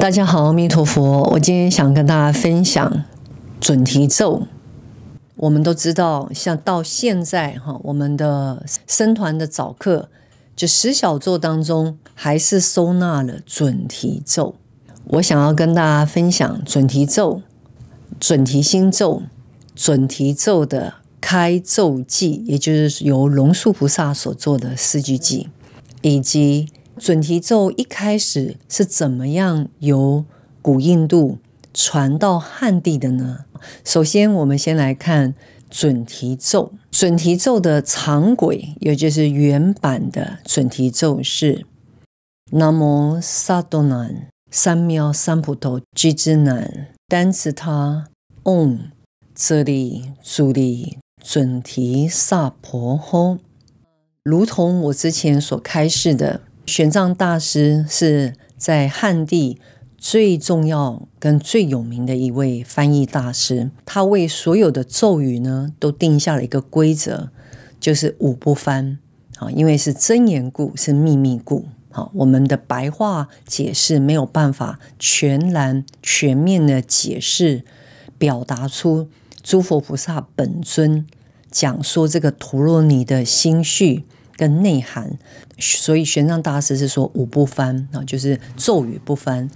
大家好，阿弥陀佛。我今天想跟大家分享准提咒。我们都知道，像到现在我们的僧团的早课，就10小咒当中，还是收纳了准提咒。我想要跟大家分享准提咒、准提心咒、准提咒的开咒记，也就是由龙树菩萨所做的四句偈，以及准提咒一开始是怎么样由古印度传到汉地的呢？首先我们先来看准提咒。准提咒的常轨，也就是原版的准提咒是南无萨多南三藐三菩提俱胝南丹墀他唵哲利主利准提萨婆诃。如同我之前所开示的，玄奘大师是在汉地最重要跟最有名的一位翻译大师，他为所有的咒语呢都定下了一个规则，就是五不翻。因为是真言故，是秘密故，我们的白话解释没有办法全然全面的解释表达出诸佛菩萨本尊讲说这个陀罗尼的心绪跟内涵，所以玄奘大师是说五不翻，就是咒语不翻。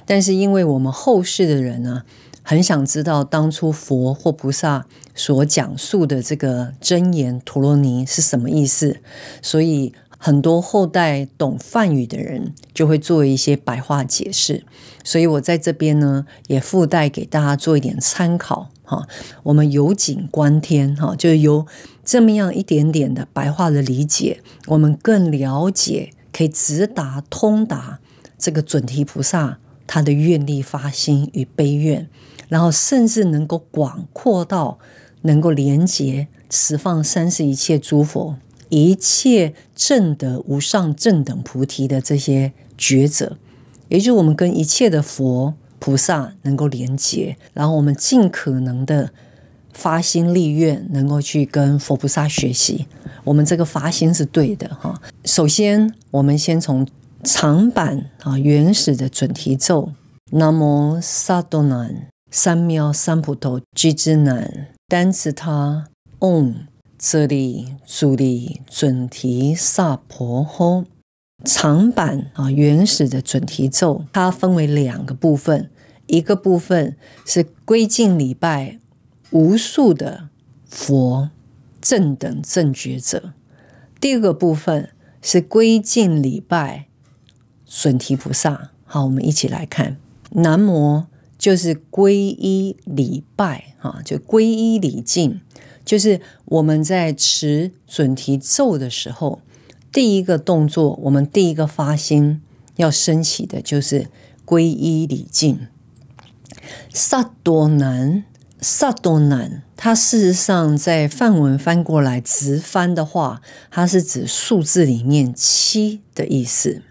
但是因为我们后世的人呢，很想知道当初佛或菩萨所讲述的这个真言陀罗尼是什么意思，所以很多后代懂梵语的人就会做一些白话解释。所以我在这边呢，也附带给大家做一点参考。我们由景观天，就是由这么样一点点的白话的理解，我们更了解，可以直达通达这个准提菩萨他的愿力发心与悲愿，然后甚至能够广阔到能够连结十方三世一切诸佛，一切证得无上正等菩提的这些觉者，也就是我们跟一切的佛菩萨能够连结，然后我们尽可能的发心立愿，能够去跟佛菩萨学习，我们这个发心是对的。首先我们先从长版原始的准提咒，南无萨多南三藐三菩提俱胝南丹墀他唵哲利主利准提萨婆诃。长版原始的准提咒，它分为2个部分，一个部分是归敬礼拜无数的佛正等正觉者，第二个部分是归敬礼拜准提菩萨。好，我们一起来看。南无就是皈依礼拜，就皈依礼敬，就是我们在持准提咒的时候，第一个动作，我们第一个发心要升起的就是皈依礼敬。萨多南，萨多南，它事实上在梵文翻过来直翻的话，它是指数字里面7的意思。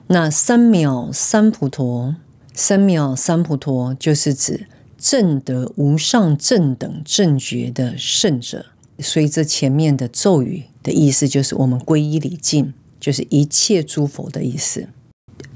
那三藐三菩提，三藐三菩提就是指证得无上正等正觉的圣者，所以这前面的咒语的意思就是我们皈依礼敬，就是一切诸佛的意思。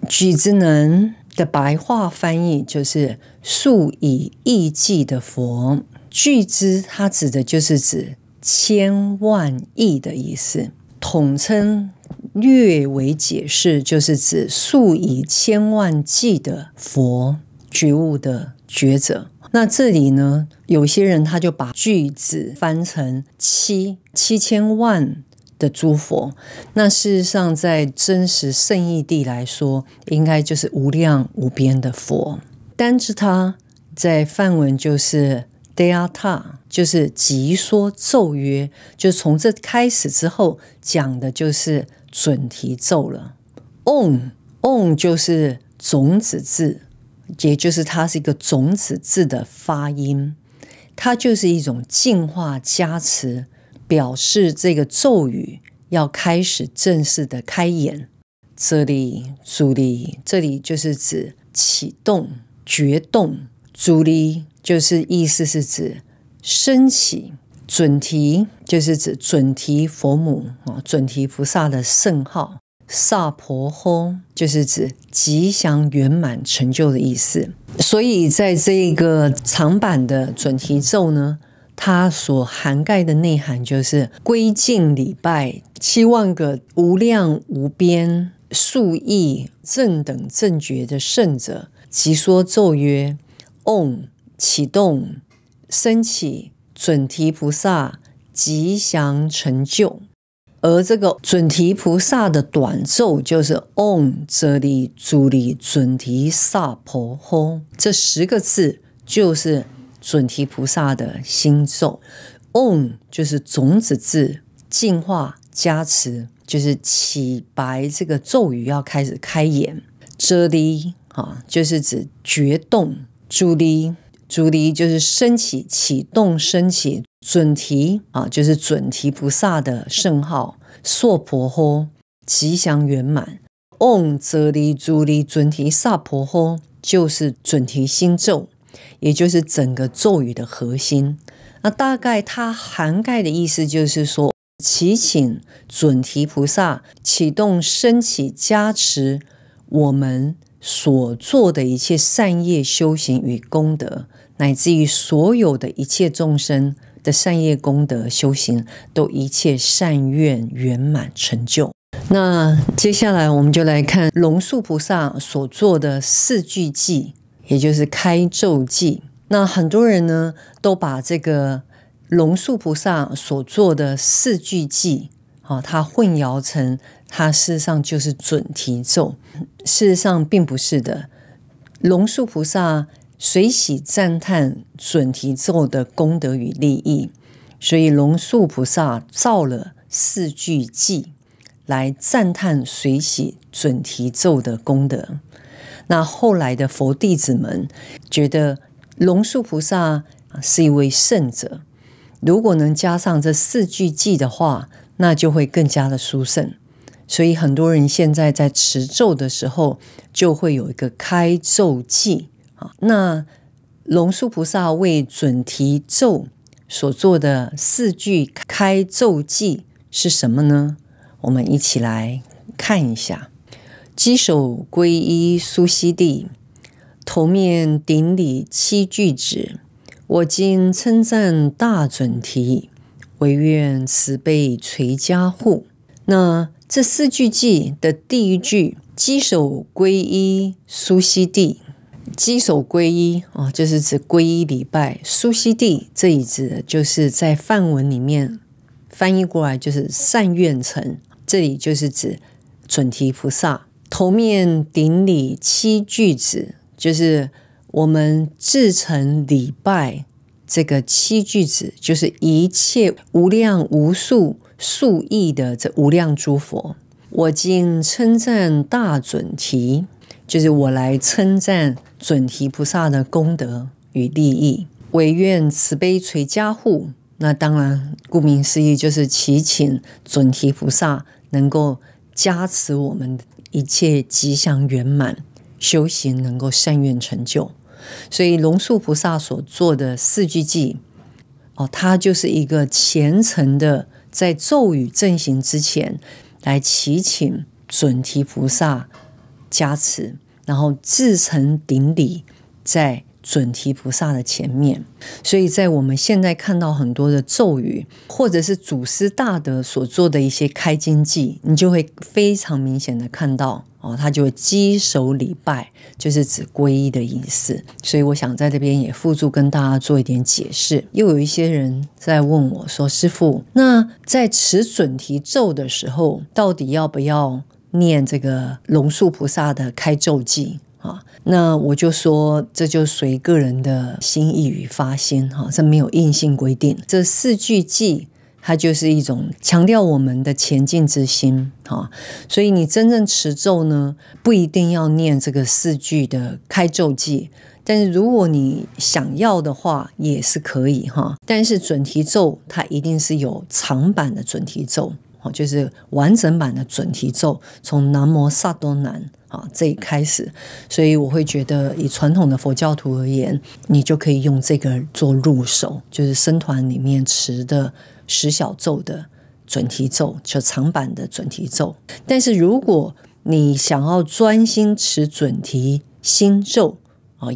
俱胝南的白话翻译就是数以亿计的佛，俱胝它指的就是指千万亿的意思，统称略为解释就是指数以千万计的佛觉悟的觉者。那这里呢，有些人他就把俱胝翻成7000万的诸佛，那事实上在真实圣义地来说，应该就是无量无边的佛。丹墀他在梵文就是 Deyata， 就是即说咒曰，就从这开始之后讲的就是准提咒了。唵就是种子字，也就是它是一个种子字的发音，它就是一种净化加持，表示这个咒语要开始正式的开演。哲利主利，这里就是指启动觉动，主利就是意思是指升起，准提就是指准提佛母，准提菩萨的圣号，萨婆诃，就是指吉祥圆满成就的意思。所以在这个长版的准提咒呢，它所涵盖的内涵就是归敬礼拜7万个无量无边数亿正等正觉的圣者，即说咒曰嗡，启动升起准提菩萨吉祥成就。而这个准提菩萨的短咒就是嗡哲利主利准提萨婆诃，这10个字就是准提菩萨的心咒。嗡就是种子字，净化加持，就是起白这个咒语要开始开演。哲利就是指觉动，主利就是升起启动升起，准提就是准提菩萨的圣号，娑婆诃吉祥圆满。嗡哲利主利准提萨婆诃就是准提心咒，也就是整个咒语的核心。那大概它涵盖的意思就是说，祈请准提菩萨启动升起加持我们所做的一切善业修行与功德，乃至于所有的一切众生的善业功德修行都一切善愿圆满成就。那接下来我们就来看龙树菩萨所做的4句偈，也就是开咒偈。那很多人呢都把这个龙树菩萨所做的4句偈它混淆成它事实上就是准提咒。事实上并不是的，龙树菩萨随喜赞叹准提咒的功德与利益，所以龙树菩萨造了4句偈来赞叹随喜准提咒的功德。那后来的佛弟子们觉得龙树菩萨是一位圣者，如果能加上这4句偈的话，那就会更加的殊胜。所以很多人现在在持咒的时候就会有一个开咒偈。那龙树菩萨为准提咒所做的4句开咒偈是什么呢？我们一起来看一下。稽首皈依苏悉地，头面顶礼7句止，我今称赞大准提，唯愿慈悲垂加护。那这4句偈的第1句稽首皈依苏悉地，稽首皈依就是指皈依礼拜。苏悉地这里指的就是在梵文里面翻译过来就是善愿城，这里就是指准提菩萨。头面顶礼7句止，就是我们至诚礼拜这个7句止，就是一切无量无数数亿的这无量诸佛。我今称赞大准提，就是我来称赞准提菩萨的功德与利益。唯愿慈悲垂加护，那当然顾名思义就是祈请准提菩萨能够加持我们一切吉祥圆满，修行能够善愿成就。所以龙树菩萨所做的4句偈它就是一个虔诚的在咒语正行之前来祈请准提菩萨加持，然后至诚顶礼在准提菩萨的前面。所以在我们现在看到很多的咒语，或者是祖师大德所做的一些开经偈，你就会非常明显的看到他就会稽首礼拜，就是指皈依的意思。所以我想在这边也附注跟大家做一点解释。又有一些人在问我说，师父，那在持准提咒的时候到底要不要念这个龙树菩萨的开咒偈那我就说这就随个人的心意与发心这没有硬性规定。这4句偈它就是一种强调我们的前进之心所以你真正持咒呢，不一定要念这个4句的开咒偈，但是如果你想要的话也是可以但是准提咒它一定是有长版的准提咒，就是完整版的准提咒，从南无萨多南这里开始。所以我会觉得以传统的佛教徒而言，你就可以用这个做入手，就是僧团里面持的10小咒的准提咒，就长板的准提咒。但是如果你想要专心持准提心咒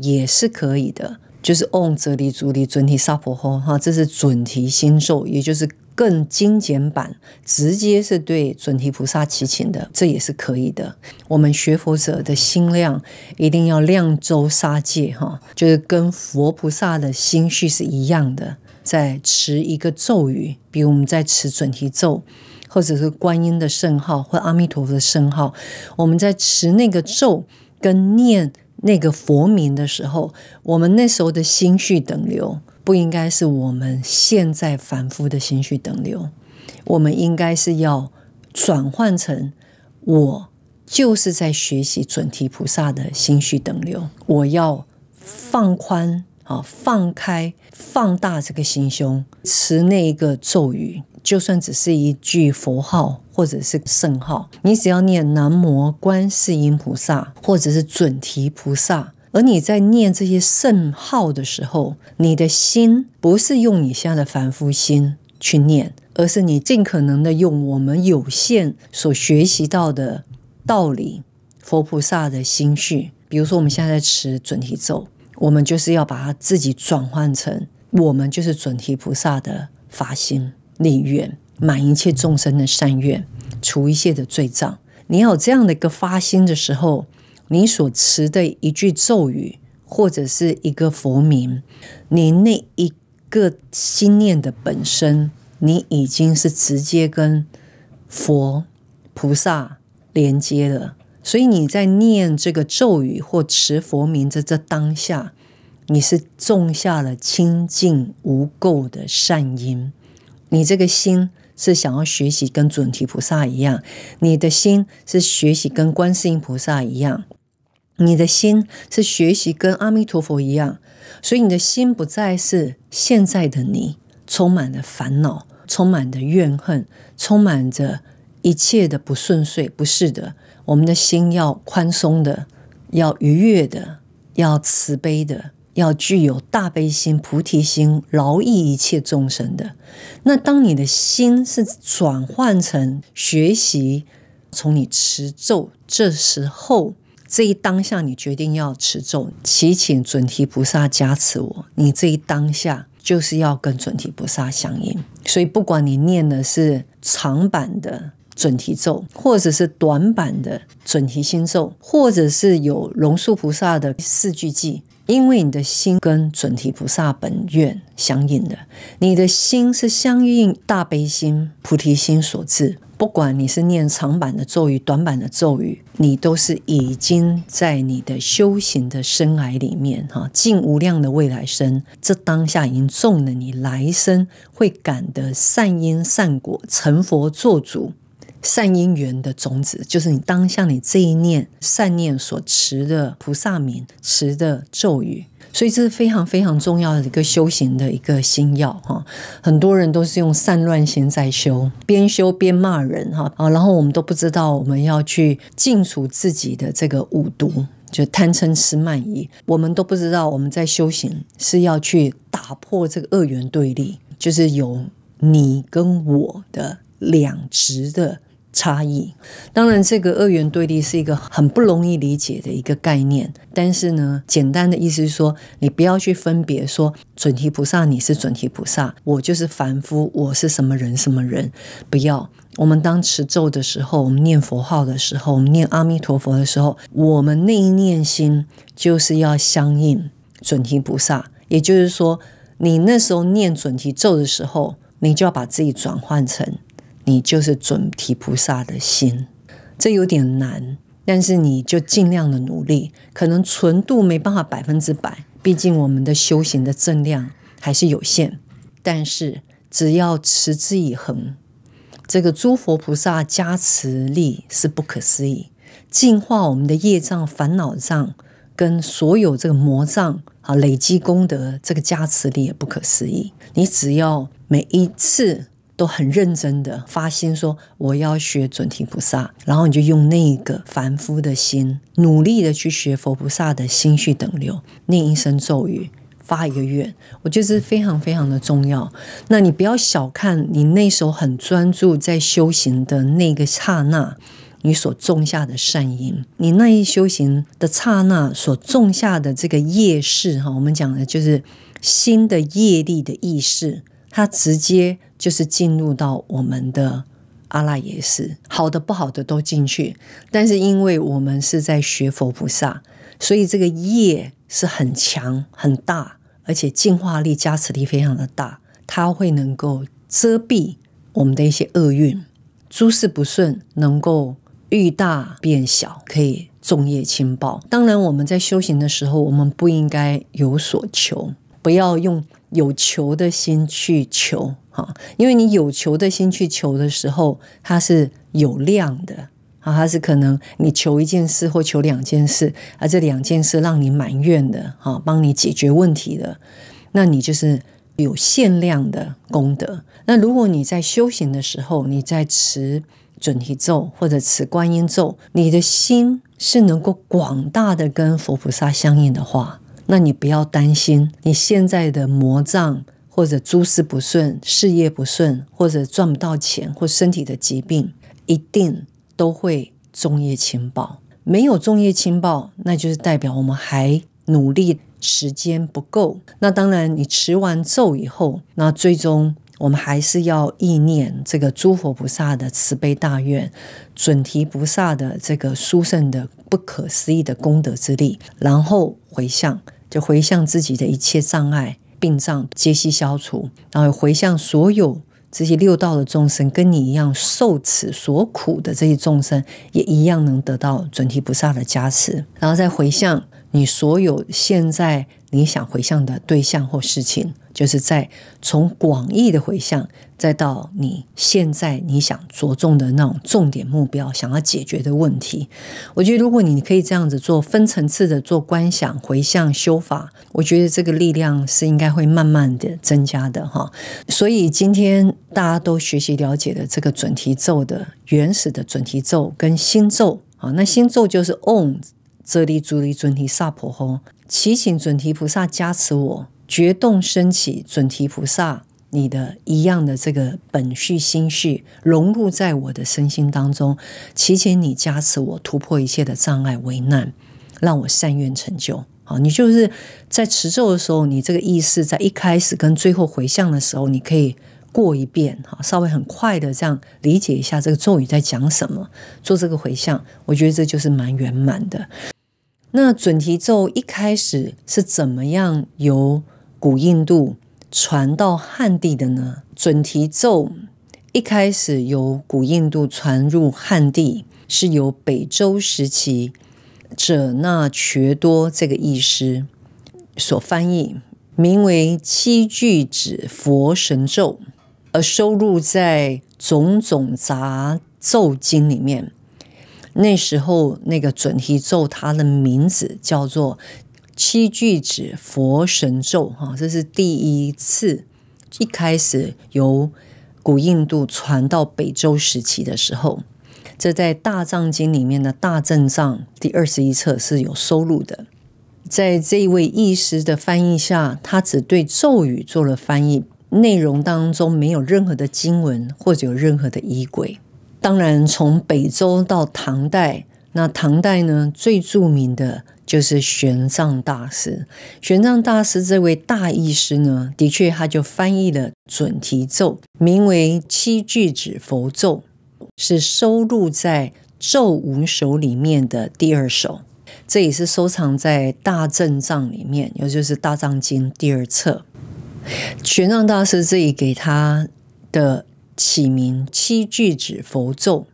也是可以的，就是唵折离足离准提萨婆诃，这是准提心咒，也就是更精简版，直接是对准提菩萨祈请的，这也是可以的。我们学佛者的心量一定要量周杀戒，就是跟佛菩萨的心绪是一样的。在持一个咒语，比如我们在持准提咒，或者是观音的圣号或阿弥陀佛的圣号，我们在持那个咒跟念那个佛名的时候，我们那时候的心绪等流不应该是我们现在凡夫的心绪等流，我们应该是要转换成我就是在学习准提菩萨的心绪等流，我要放宽放开放大这个心胸，持那个咒语，就算只是一句佛号或者是圣号，你只要念南无观世音菩萨或者是准提菩萨，而你在念这些圣号的时候，你的心不是用你现在的凡夫心去念，而是你尽可能的用我们有限所学习到的道理，佛菩萨的心绪。比如说我们现在在持准提咒，我们就是要把它自己转换成我们就是准提菩萨的发心立愿，满一切众生的善愿，除一切的罪障。你要有这样的一个发心的时候，你所持的一句咒语或者是一个佛名，你那一个心念的本身，你已经是直接跟佛菩萨连接了。所以你在念这个咒语或持佛名的这当下，你是种下了清净无垢的善因。你这个心是想要学习跟准提菩萨一样，你的心是学习跟观世音菩萨一样，你的心是学习跟阿弥陀佛一样。所以你的心不再是现在的你充满了烦恼，充满着怨恨，充满着一切的不顺遂，不是的。我们的心要宽松的，要愉悦的，要慈悲的，要具有大悲心、菩提心，饶益一切众生的。那当你的心是转换成学习，从你持咒，这时候这一当下你决定要持咒，祈请准提菩萨加持我，你这一当下就是要跟准提菩萨相应。所以不管你念的是长版的准提咒，或者是短版的准提心咒，或者是有龙树菩萨的四句偈，因为你的心跟准提菩萨本愿相应的，你的心是相应大悲心、菩提心所致。不管你是念长版的咒语、短版的咒语，你都是已经在你的修行的生涯里面尽无量的未来生，这当下已经种了你来生会感得善因善果，成佛做主善因缘的种子，就是你当下你这一念善念所持的菩萨名，持的咒语。所以这是非常非常重要的一个修行的一个心要很多人都是用散乱心在修，边修边骂人然后我们都不知道我们要去净除自己的这个五毒，就贪嗔痴慢疑，我们都不知道我们在修行是要去打破这个二元对立，就是有你跟我的两执的差异。当然这个二元对立是一个很不容易理解的一个概念，但是呢，简单的意思是说，你不要去分别说准提菩萨你是准提菩萨，我就是凡夫，我是什么人什么人，不要。我们当持咒的时候，我们念佛号的时候，我们念阿弥陀佛的时候，我们那一念心就是要相应准提菩萨。也就是说，你那时候念准提咒的时候，你就要把自己转换成你就是准提菩萨的心。这有点难，但是你就尽量的努力，可能纯度没办法100%，毕竟我们的修行的正量还是有限，但是只要持之以恒，这个诸佛菩萨加持力是不可思议，净化我们的业障、烦恼障跟所有这个魔障累积功德，这个加持力也不可思议。你只要每一次都很认真的发心说我要学准提菩萨，然后你就用那个凡夫的心努力的去学佛菩萨的心绪等流，念一声咒语，发一个愿，我觉得这非常非常的重要。那你不要小看你那时候很专注在修行的那个刹那，你所种下的善因，你那一修行的刹那所种下的这个业识，我们讲的就是新的业力的意识，它直接就是进入到我们的阿赖耶识，好的不好的都进去。但是因为我们是在学佛菩萨，所以这个业是很强很大，而且净化力加持力非常的大，它会能够遮蔽我们的一些厄运，诸事不顺能够欲大变小，可以众业轻报。当然我们在修行的时候，我们不应该有所求，不要用有求的心去求，因为你有求的心去求的时候，它是有量的，它是可能你求一件事或求两件事，而这两件事让你满愿的，帮你解决问题的，那你就是有限量的功德。那如果你在修行的时候，你在持准提咒或者持观音咒，你的心是能够广大的跟佛菩萨相应的话，那你不要担心你现在的魔障或者诸事不顺，事业不顺，或者赚不到钱，或身体的疾病，一定都会众业轻报。没有众业轻报，那就是代表我们还努力时间不够。那当然你持完咒以后，那最终我们还是要意念这个诸佛菩萨的慈悲大愿，准提菩萨的这个殊胜的不可思议的功德之力，然后回向，就回向自己的一切障碍病障皆悉消除，然后回向所有这些六道的众生，跟你一样受此所苦的这些众生，也一样能得到准提菩萨的加持，然后再回向你所有现在你想回向的对象或事情，就是在从广义的回向，再到你现在你想着重的那种重点目标，想要解决的问题。我觉得如果你可以这样子做，分层次的做观想、回向、修法，我觉得这个力量是应该会慢慢的增加的哈。所以今天大家都学习了解了这个准提咒的原始的准提咒跟心咒，那心咒就是 Om 遮利珠利准提萨婆诃，祈请准提菩萨加持我，决动升起准提菩萨你的一样的这个本序心序融入在我的身心当中，祈请你加持我突破一切的障碍危难，让我善愿成就。你就是在持咒的时候，你这个意识在一开始跟最后回向的时候，你可以过一遍，稍微很快的这样理解一下这个咒语在讲什么，做这个回向，我觉得这就是蛮圆满的。那准提咒一开始是怎么样由古印度传到汉地的呢？准提咒一开始由古印度传入汉地，是由北周时期者那却多这个译师所翻译，名为七具指佛神咒，而收录在种种杂咒经里面。那时候那个准提咒它的名字叫做七具指佛神咒，这是第一次一开始由古印度传到北周时期的时候，这在大藏经里面的大正藏第21册是有收录的。在这一位译师的翻译下，他只对咒语做了翻译，内容当中没有任何的经文或者有任何的仪轨。当然从北周到唐代，那唐代呢最著名的就是玄奘大师。玄奘大师这位大译师呢，的确他就翻译了准提咒，名为七具指佛咒，是收录在咒五首里面的第2首，这也是收藏在大正藏里面，也就是大藏经第2册。玄奘大师这里给他的起名七具指佛咒，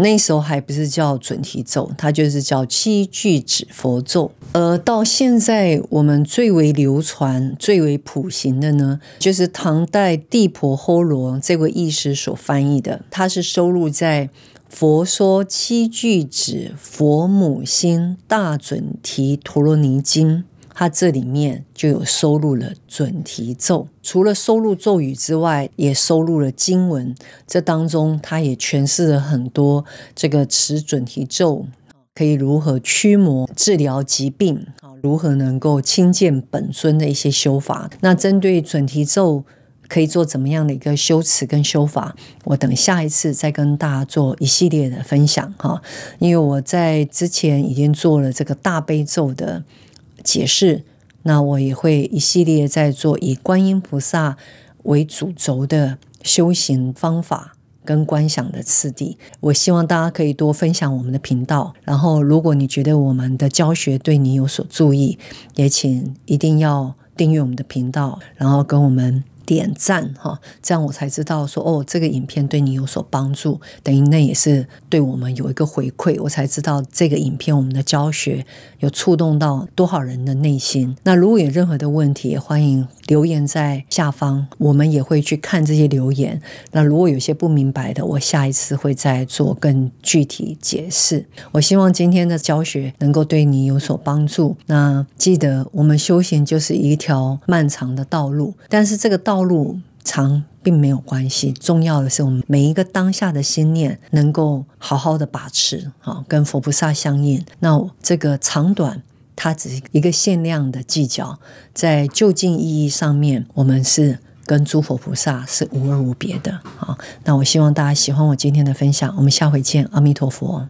那时候还不是叫准提咒，它就是叫七具指佛咒。而到现在我们最为流传最为普行的呢，就是唐代地婆诃罗这位译师所翻译的，它是收录在佛说七具指佛母心大准提陀罗尼经，它这里面就有收录了准提咒。除了收录咒语之外，也收录了经文，这当中它也诠释了很多这个持准提咒可以如何驱魔治疗疾病，如何能够亲见本尊的一些修法。那针对准提咒可以做怎么样的一个修持跟修法，我等下一次再跟大家做一系列的分享哈。因为我在之前已经做了这个大悲咒的解释，那我也会一系列在做以观音菩萨为主轴的修行方法跟观想的次第。我希望大家可以多分享我们的频道，然后如果你觉得我们的教学对你有所注意，也请一定要订阅我们的频道，然后跟我们点赞哈，这样我才知道说这个影片对你有所帮助，等于那也是对我们有一个回馈，我才知道这个影片我们的教学有触动到多少人的内心。那如果有任何的问题，也欢迎留言在下方，我们也会去看这些留言。那如果有些不明白的，我下一次会再做更具体解释。我希望今天的教学能够对你有所帮助。那记得我们修行就是一条漫长的道路，但是这个道路长并没有关系，重要的是我们每一个当下的心念能够好好的把持，跟佛菩萨相应。那这个长短它只是一个限量的计较，在究竟意义上面我们是跟诸佛菩萨是无二无别的。那我希望大家喜欢我今天的分享，我们下回见，阿弥陀佛。